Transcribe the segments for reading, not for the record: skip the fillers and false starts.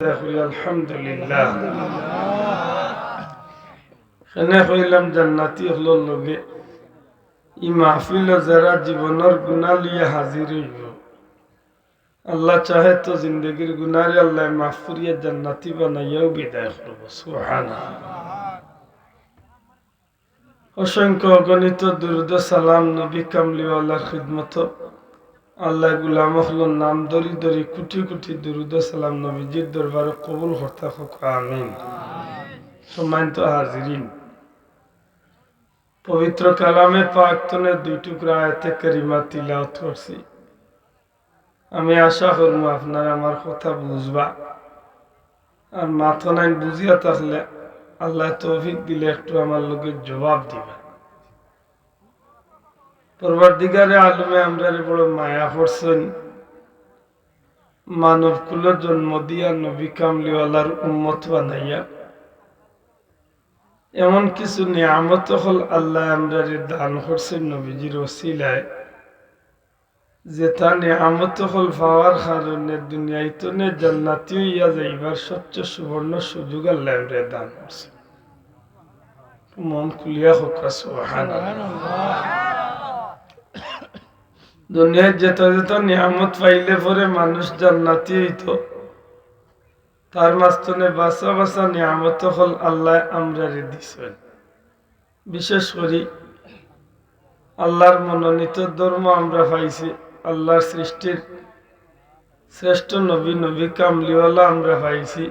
আলহামদুলিল্লাহ এখানে হইলাম জান্নাতি হলোর লগে ই মাহফিল যারা জীবনের গুনাহ লিয়ে হাজির হইব আল্লাহ চাহে তো জিন্দগির গুনারে আল্লাহ মাফ করিয়া জান্নাতি বানাইয়াও বিদায় করব সুবহানাল্লাহ। অসংখ্য অগণিত দুরূদ সালাম নবী কামলিওয়ালার খিদমত আল্লাহ গুলাম হলোর নাম ধরি ধরি কোটি কোটি দুরূদ সালাম নবীজির দরবারে কবুল করতে হোক আমিন। সম্মানিত হাজিরিন, পবিত্র কালামে পাক তনে দুই টুকরা আয়াতে কারিমা তিলাওয়াত করছি। আমি আশা করব আপনারা আমার কথা বুঝবা, আর মাথা নাই বুঝিয়া থাকলে আল্লাহ তৌফিক দিলে একটু আমার লোকের জবাব দিবা। পরবর্তীকারে আলমে আমরা বড় মায়া করছেন, মানব কুলের জন্ম দিয়া নবী কামলিওয়ালার উম্মত বানাইয়া এমন কিছু নিয়ামত হল আল্লাহ আমরা দান করছেন নবীজির ওসিলায়, যেটা নিয়ামত হল পাওয়ার কারণে দুনিয়ায় তো জান্নাতি হইয়া যাইবার সবচেয়ে সুবর্ণ সুযোগ আল্লাহ আমরা দান করছেন। মন খুলিয়া হোক সুবহানাল্লাহ। দুনিয়ায় যেটা যেটা নিয়ামত পাইলে পরে মানুষ জান্নাতি হইত, তার মাঝখানে বাসা বাসা নিয়ামত হল আল্লাহ আমরা দিছেন। বিশেষ করে আল্লাহর মনোনীত ধর্ম আমরা পাইছি, আল্লাহর সৃষ্টির শ্রেষ্ঠ নবী নবী কামলিওয়ালা আমরা পাইছি,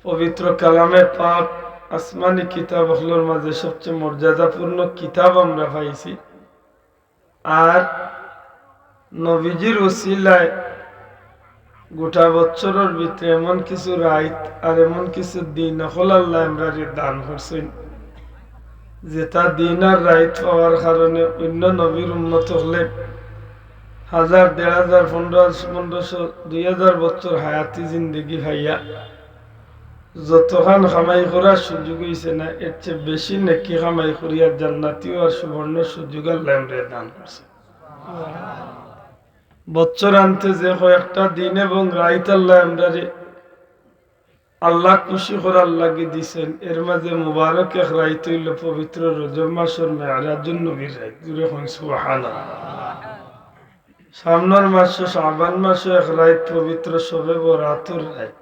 পবিত্র কালামে পাক আসমানি কিতাব হলোর মাঝে সবচেয়ে মর্যাদাপূর্ণ কিতাব আমরা পাইছি, আর নবীজির ওসিলায় গোটা বছরের ভিতরে এমন কিছু রাইত আর এমন কিছু দিন হল আল্লাহ আমরা দান করছেন, যেটা দিন আর রাইত পাওয়ার কারণে অন্য নবীর উন্নত হলে 1000, 1500, 1500, 2000 বছর হায়াতি জিন্দগি ভাইয়া যতখান কামাই করার সুযোগ হয়েছে না, এর চেয়ে বেশি নেকি কামাই করিয়া জান্নাতি আর সুবর্ণ সুযোগ আল্লাহ আমরা দান করছে। বছর আনতে যে কয়েকটা দিন এবং রাইত আল্লাহ আমরা আল্লাহ খুশি করার লাগে দিছেন, এর মাঝে মুবারক এক রাইত হইল পবিত্র রজব মাসের মেরাজুন নবীর রাইত। জুড়ে কোন সুবহানাল্লাহ। সামনের মাসে শাবান মাসে এক রাইত পবিত্র শবে বরাতুর রাইত।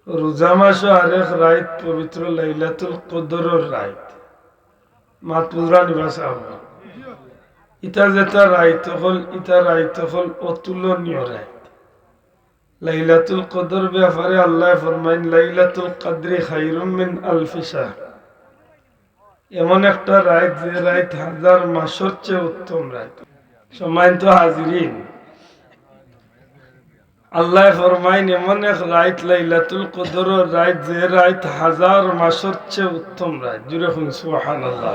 রোজা মাসে আরেক রাইত পবিত্র লাইলাতুল কদরের রাইত। মাতুরা নিবাসা হল ইটা যেটা রাইত হল, ইটা রাইত হল অতুলনীয় রাইত। লাইলাতুল কদর ব্যাপারে আল্লাহ ফরমাইন লাইলাতুল কদরি খায়রুম মিন আলফি শাহর। এমন একটা রাইত যে রাইত 1000 মাসের চেয়ে উত্তম রাইত। সম্মানিত হাজিরিন, আল্লাহ ফরমাইন এমন এক রাইত লাইলাতুল কদরের রাইত যে রাইত 1000 মাসের চেয়ে উত্তম রাইত। জুড়ে কোন সুবহানাল্লাহ।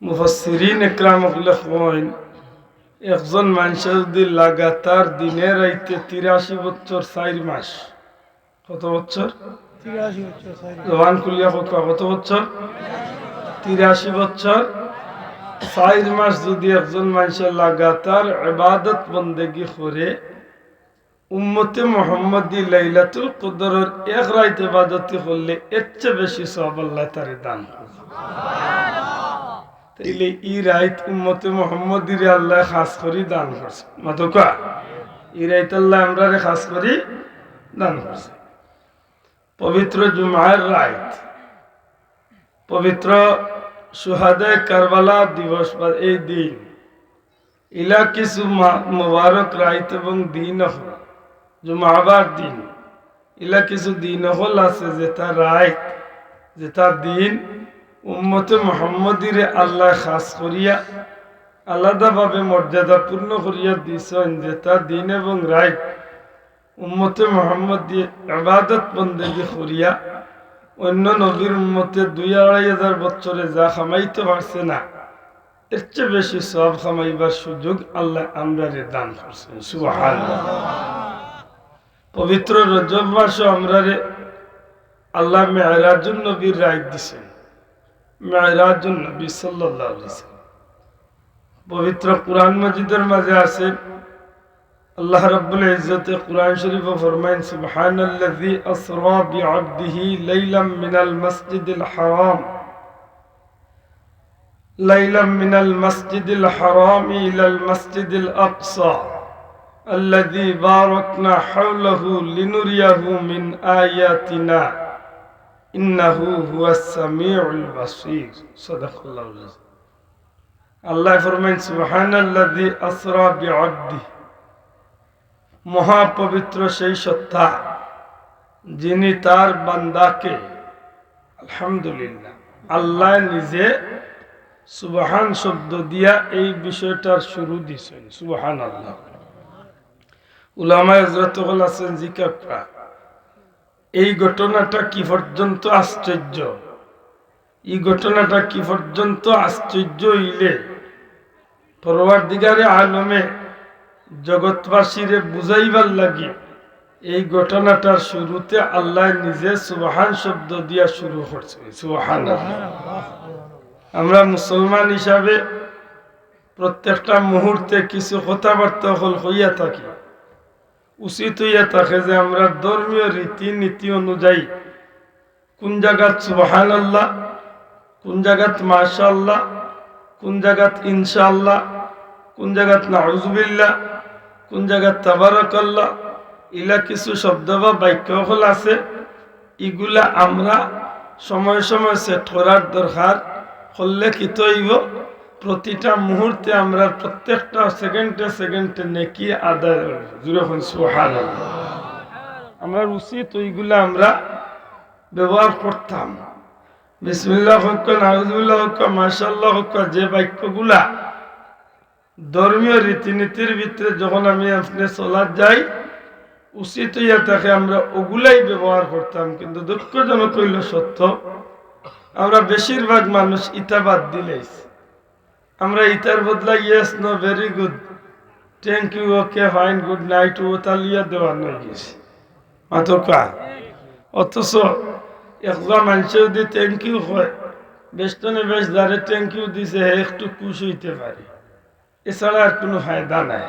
মুফাসসিরিন ইকরাম কইন একজন মানুষ যদি লাগাতার দিনে রাইতে 83 বছর 4 মাস, কত বছর? 83 বছর। জবান খুলিয়া কত বছর? 83 বছর 4 মাস যদি একজন মানুষ লাগাতার ইবাদত বন্দেগি করে, উম্মতে মুহাম্মদী লাইলাতুল কদরের এক রাত ইবাদত করলে এর চেয়ে বেশি সওয়াব আল্লাহ তারে দান করবে। তাইলে এই রাত উম্মতে মুহাম্মদীর আল্লাহ খাস করে দান করছে। মাতকা এই রাত আল্লাহ আমরা খাস করে দান করছে। পবিত্র জুমার রাত, পবিত্র শুহাদায়ে কারবালা দিবস বা এই দিন, ইলা কিছু মুবারক রাত এবং দিন হল জুমাবার দিন, ইলা কিছু দিন হল আছে যেটা রাত, যেটা দিন উম্মতে মুহাম্মদীর আল্লাহ খাস করিয়া আলাদাভাবে মর্যাদাপূর্ণ করিয়া দিয়েছেন, যেটা দিন এবং রাত উম্মতে মুহাম্মদী ইবাদত বন্দেগি করিয়া অন্য নবীর উম্মতে 2-2,500 বছরে যা খামাইতে পারছে না, এর চেয়ে বেশি সওয়াব খামাইবার সুযোগ আল্লাহ আমরা দান করছেন। সুবহানাল্লাহ। পবিত্র রজব মাসে আমরা আল্লাহ মেরাজুন নবীর রাত দিছেন। মেরাজুন নবী সাল্লাল্লাহু আলাইহি ওয়াসাল্লাম, পবিত্র কুরআন মাজিদের মাঝে আছে, আল্লাহ রাব্বুল ইজ্জতে কুরআন শরীফে ফরমায়েন সুবহানাল্লাযী আসরা বিআবদিহি লাইলাম মিনাল মাসজিদিল হারাম ইলাল মাসজিদিল আকসা আল্লাযী বারাকনা হাওলাহু লিনুরিয়াহু মিন আয়াতিনা ইন্নাহু হুয়াস সামিউল বাসীর। সাদাকাল্লাহুল আযীম। আল্লাহ ফরমায়েন সুবহানাল্লাযী আসরা বিআবদিহি, মহাপবিত্র সেই সত্তা যিনি তার বান্দাকে, আলহামদুলিল্লাহ, আল্লাহ নিজে সুবহান শব্দ দিয়া এই বিষয়টার শুরু দিয়েছেন। সুবহানাল্লাহ। উলামায়ে হযরত আছেন জিকির করা, এই ঘটনাটা কি পর্যন্ত আশ্চর্য, এই ঘটনাটা কি পর্যন্ত আশ্চর্য হইলে পরওয়ারদিগারে আলমে জগৎবাসীরে বুঝাইবার লাগি এই ঘটনাটার শুরুতে আল্লাহ নিজে সুবহান শব্দ দিয়া শুরু করছে। সুবহানাল্লাহ। আমরা মুসলমান হিসাবে প্রত্যেকটা মুহূর্তে কিছু কথাবার্তা হইয়া থাকি, উচিত হইয়া থাকে যে আমরা ধর্মীয় রীতিনীতি অনুযায়ী কোন জায়গাত সুবহানাল্লাহ, কোন জায়গাত মাশাআল্লাহ, কোন জায়গাত ইনশাআল্লাহ, কোন জায়গাত নাউযুবিল্লাহ, কোন জায়গাত তাবারাকাল্লাহ, ইলা কিছু শব্দ বা বাক্য হল আছে। এগুলা আমরা সময় সময় সেট করার দরকার করলে কি তৈব প্রতিটা মুহূর্তে আমরা প্রত্যেকটা সেকেন্ডে সেকেন্ডে নেকি আদায় জুড়ে হন। সুবহানাল্লাহ। আমরা উচিত ওইগুলা আমরা ব্যবহার করতাম। বিসমিল্লাহ হোক, নাউযুবিল্লাহ হোক, মাশাআল্লাহ হোক, যে বাক্যগুলা ধর্মীয় রীতিনীতির ভিতরে যখন আমি আপনি চলার যাই উচিত হইয়া থাকে আমরা ওগুলাই ব্যবহার করতাম। কিন্তু দুঃখজনক হইল সত্য, আমরা বেশিরভাগ মানুষ ইটা বাদ দিলেই আমরা ইটার বদলা yes, no, very good, thank you, okay, fine, good night ও তালিয়া দেওয়ান হয়ে গেছে মাতকা। অথচ একজন মানুষে যদি থ্যাংক ইউ হয়, বেষ্টনে বেশ যারে থ্যাংক ইউ দিছে হে একটু খুশ হইতে পারে, এছাড়া আর কোনো ফায়দা নাই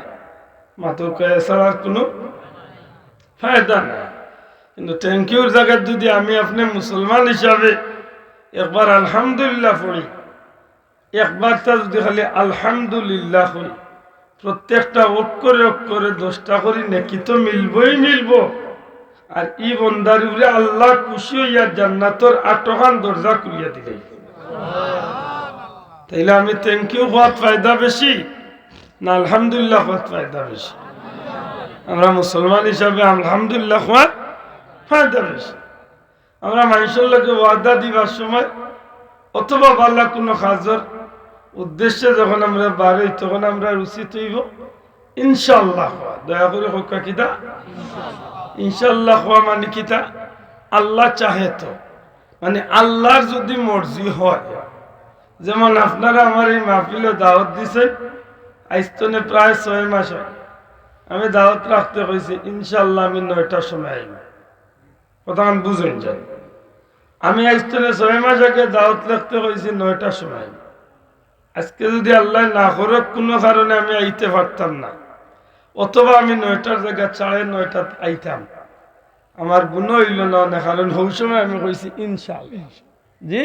মাতকা, এছাড়া আর কোনো ফায়দা নাই। কিন্তু থ্যাংক ইউর জায়গায় যদি আমি আপনি মুসলমান হিসাবে একবার আলহামদুলিল্লাহ পড়ি, একবারটা যদি খালি আলহামদুলিল্লাহ হই, প্রত্যেকটা অক্ষরে অক্ষরে 10টা করে নেকি তো মিলবই মিলব। আর ই বন্দার উপরে আল্লাহ খুশি হইয়া জান্নাতর 8খান দরজা খুলিয়া দিলে। তাইলে আমি থ্যাংক ইউ হওয়ার ফায়দা বেশি না আলহামদুলিল্লাহ হওয়ার ফায়দা বেশি? আমরা মুসলমান হিসাবে আলহামদুলিল্লাহ হওয়ার ফায়দা বেশি। আমরা মানুষের লোকে ওয়াদা দিবার সময় অথবা ভালো কোনো কাজের উদ্দেশ্যে যখন আমরা বাড়ি তখন আমরা উচিত হইব ইনশাআল্লাহ হওয়া। দয়া করে হকা কিতা ইনশাআল্লাহ হওয়া মানে কিতা? আল্লাহ চাহে তো, মানে আল্লাহর যদি মর্জি হয়। যেমন আপনারা আমার এই মাহফিলে দাওয়াত দিছেন, আইস্তনে প্রায় 6 মাস হয় আমি দাওয়াত রাখতে হয়েছি, ইনশাআল্লাহ আমি 9টার সময় আইব। কথা বুঝেন যায়, আমি আইস্তনে 6 মাস আগে দাওয়াত রাখতে হয়েছি 9টার সময়। আজকে যদি আল্লাহ না করে কোনো কারণে আমি আইতে পারতাম না, অথবা আমি 9টার জায়গায় 9:30 আইতাম, আমার গুণ হইল না, কারণ ওই সময় আমি কইছি ইনশাআল্লাহ। জি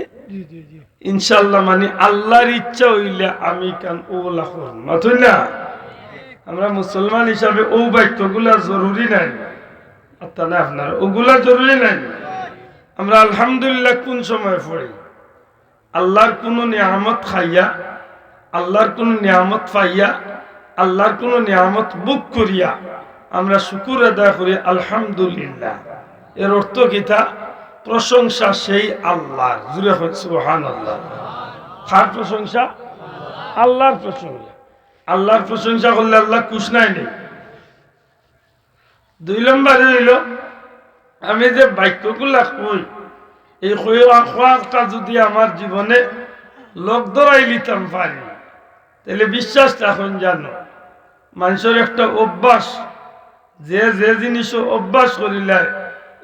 ইনশাআল্লাহ মানে আল্লাহর ইচ্ছা হইলে আমি কান ওলা করব মাথুই না। আমরা মুসলমান হিসাবে ও বাক্যগুলা জরুরি নাই, না আপনার ওগুলা জরুরি নাই। আমরা আলহামদুলিল্লাহ কোন সময় পড়ি? আল্লাহর কোন নিয়ামত খাইয়া, আল্লাহর কোন নিয়ামত পাইয়া, আল্লাহর কোন নিয়ামত বুক করিয়া আমরা শুকুর আদায় করি আলহামদুলিল্লাহ। এর অর্থ কিতা? প্রশংসা সেই আল্লাহর। জুড়ে সুবহানাল্লাহ। কার প্রশংসা? আল্লাহর প্রশংসা। আল্লাহর প্রশংসা করলে আল্লাহ খুশ নাই নেই। 2 নম্বরে হইল আমি যে বাক্যগুলা কই, এই কয়েকটা যদি আমার জীবনে লোক ধরাই লিতাম পারি, তাহলে বিশ্বাস রাখুন জানো মানুষের একটা অভ্যাস, যে যে জিনিস অভ্যাস করিলে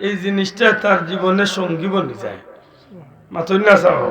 এই জিনিসটা তার জীবনে সঙ্গী বনি যায়। মাথুর না চাও